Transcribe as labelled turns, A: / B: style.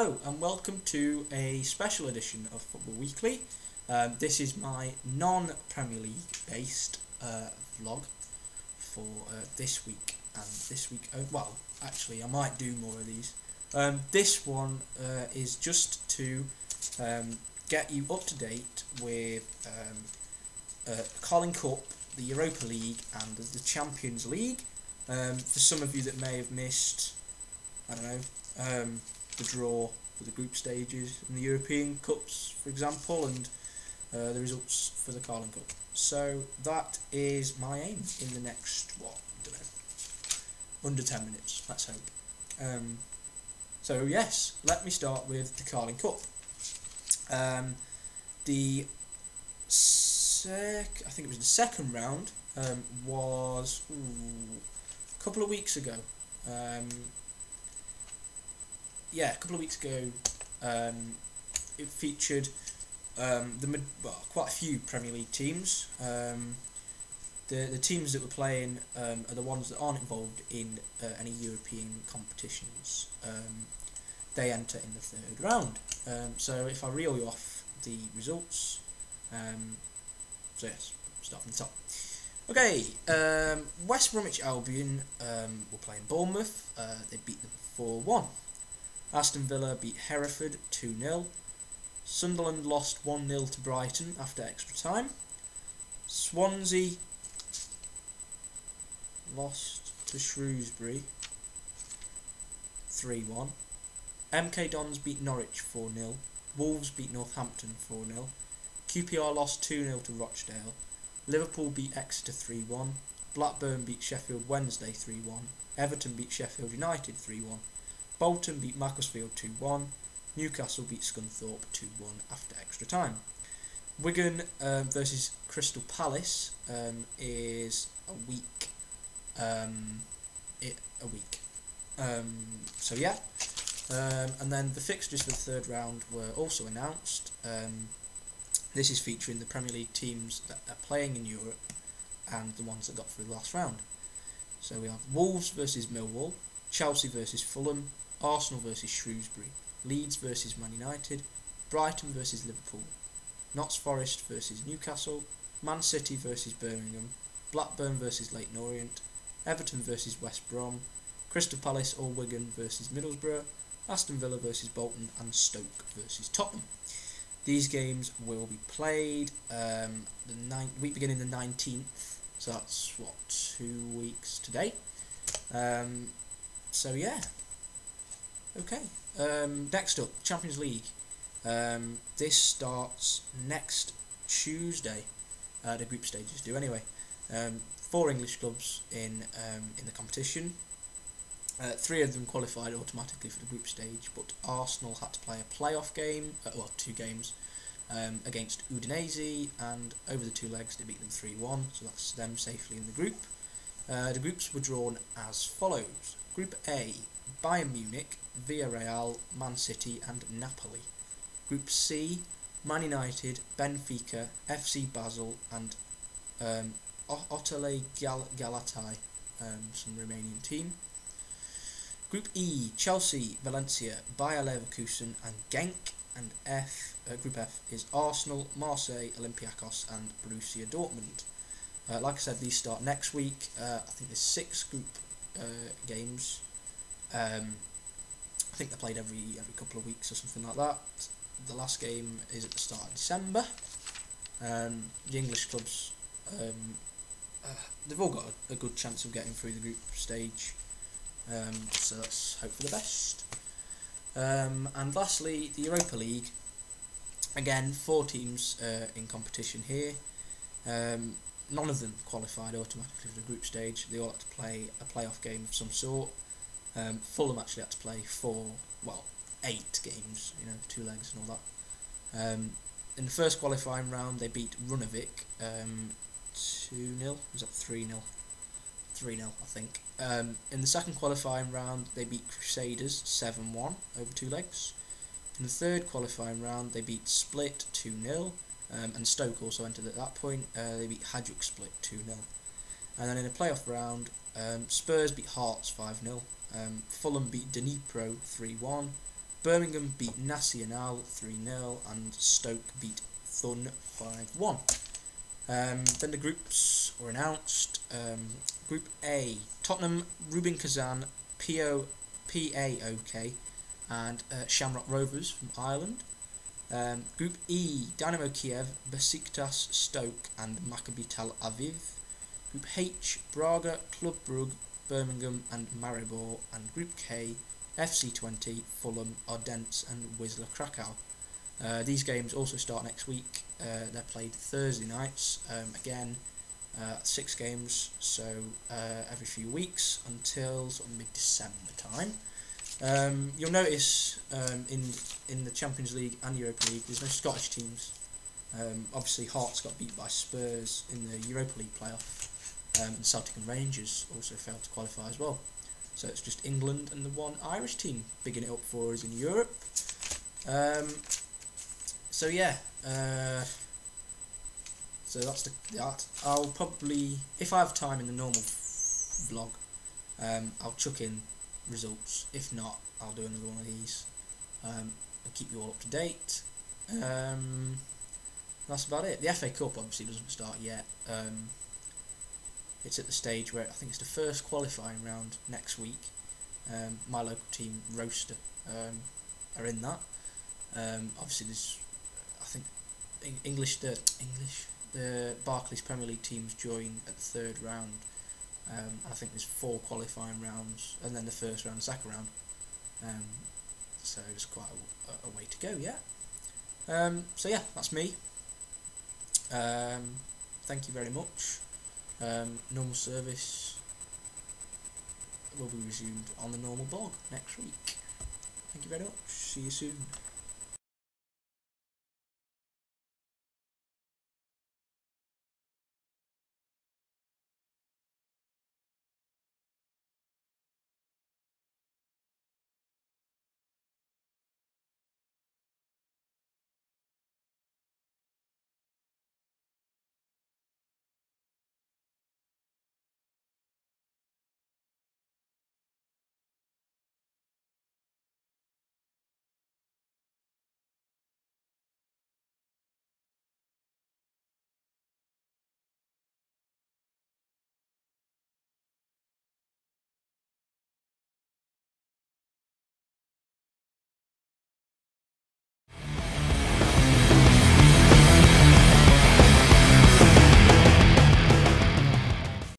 A: Hello and welcome to a special edition of Football Weekly. This is my non-Premier League based vlog for this week and this week. Well, actually, I might do more of these. This one is just to get you up to date with Carling Cup, the Europa League, and the Champions League. For some of you that may have missed, I don't know, the draw for the group stages in the European Cups, for example, and the results for the Carling Cup. So that is my aim in the next, I don't know, under 10 minutes, let's hope. So yes, let me start with the Carling Cup. I think it was the second round, was a couple of weeks ago. A couple of weeks ago, it featured quite a few Premier League teams. The teams that were playing are the ones that aren't involved in any European competitions. They enter in the third round. So if I reel you off the results, so yes, start from the top. Okay, West Bromwich Albion were playing Bournemouth. They beat them 4-1. Aston Villa beat Hereford 2-0. Sunderland lost 1-0 to Brighton after extra time. Swansea lost to Shrewsbury 3-1. MK Dons beat Norwich 4-0. Wolves beat Northampton 4-0. QPR lost 2-0 to Rochdale. Liverpool beat Exeter 3-1. Blackburn beat Sheffield Wednesday 3-1. Everton beat Sheffield United 3-1. Bolton beat Macclesfield 2-1. Newcastle beat Scunthorpe 2-1 after extra time. Wigan versus Crystal Palace is a week. So yeah. And then the fixtures for the third round were also announced. This is featuring the Premier League teams that are playing in Europe and the ones that got through the last round. So we have Wolves versus Millwall, Chelsea versus Fulham, Arsenal versus Shrewsbury, Leeds versus Man United, Brighton versus Liverpool, Notts Forest versus Newcastle, Man City versus Birmingham, Blackburn versus Leyton Orient, Everton versus West Brom, Crystal Palace or Wigan versus Middlesbrough, Aston Villa versus Bolton, and Stoke versus Tottenham. These games will be played week beginning the 19th, so that's 2 weeks today. So yeah. Okay. Next up, Champions League. This starts next Tuesday. The group stages do anyway. 4 English clubs in the competition. 3 of them qualified automatically for the group stage, but Arsenal had to play a playoff game, 2 games, against Udinese, and over the 2 legs they beat them 3-1, so that's them safely in the group. The groups were drawn as follows. Group A, Bayern Munich, Villarreal, Man City and Napoli. Group C, Man United, Benfica, FC Basel and Ottole Galatai, some Romanian team. Group E, Chelsea, Valencia, Bayer Leverkusen and Genk, and Group F is Arsenal, Marseille, Olympiacos and Borussia Dortmund. Like I said, these start next week. I think there's 6 group games. I think they're played every couple of weeks or something like that. The last game is at the start of December. The English clubs, they've all got a good chance of getting through the group stage. So let's hope for the best. And lastly, the Europa League. Again, 4 teams in competition here. None of them qualified automatically for the group stage. They all had to play a playoff game of some sort. Fulham actually had to play 8 games, 2 legs and all that. In the first qualifying round, they beat Runavik 2-0. Was that 3-0? 3-0, I think. In the second qualifying round, they beat Crusaders 7-1 over 2 legs. In the third qualifying round, they beat Split 2-0, and Stoke also entered at that point. They beat Hajduk Split 2-0. And then in the playoff round, Spurs beat Hearts 5-0. Fulham beat Dnipro 3-1. Birmingham beat Nacional 3-0 and Stoke beat Thun 5-1. Then the groups were announced. Group A, Tottenham, Rubin Kazan, PAOK and Shamrock Rovers from Ireland. Group E, Dynamo Kiev, Besiktas, Stoke and Maccabi Tel Aviv. Group H, Braga, Club Brugge, Birmingham and Maribor. And Group K, FC20, Fulham, Odense and Wisla Krakow. These games also start next week. They're played Thursday nights. Again, 6 games, so every few weeks until sort of mid-December time. You'll notice in the Champions League and Europa League there's no Scottish teams. Obviously Hearts got beat by Spurs in the Europa League playoff, and Celtic and Rangers also failed to qualify as well. So it's just England and the one Irish team bigging it up for us in Europe. So yeah, so that's that. I'll probably, if I have time in the normal vlog, I'll chuck in results. If not, I'll do another one of these and keep you all up to date. That's about it. The FA Cup obviously doesn't start yet. It's at the stage where I think it's the first qualifying round next week. My local team, Roaster, are in that. Obviously there's, I think, the Barclays Premier League teams join at the third round. And I think there's 4 qualifying rounds, and then the first round, the second round. So there's quite a way to go yet. So yeah, that's me. Thank you very much. Normal service will be resumed on the normal blog next week. Thank you very much. See you soon.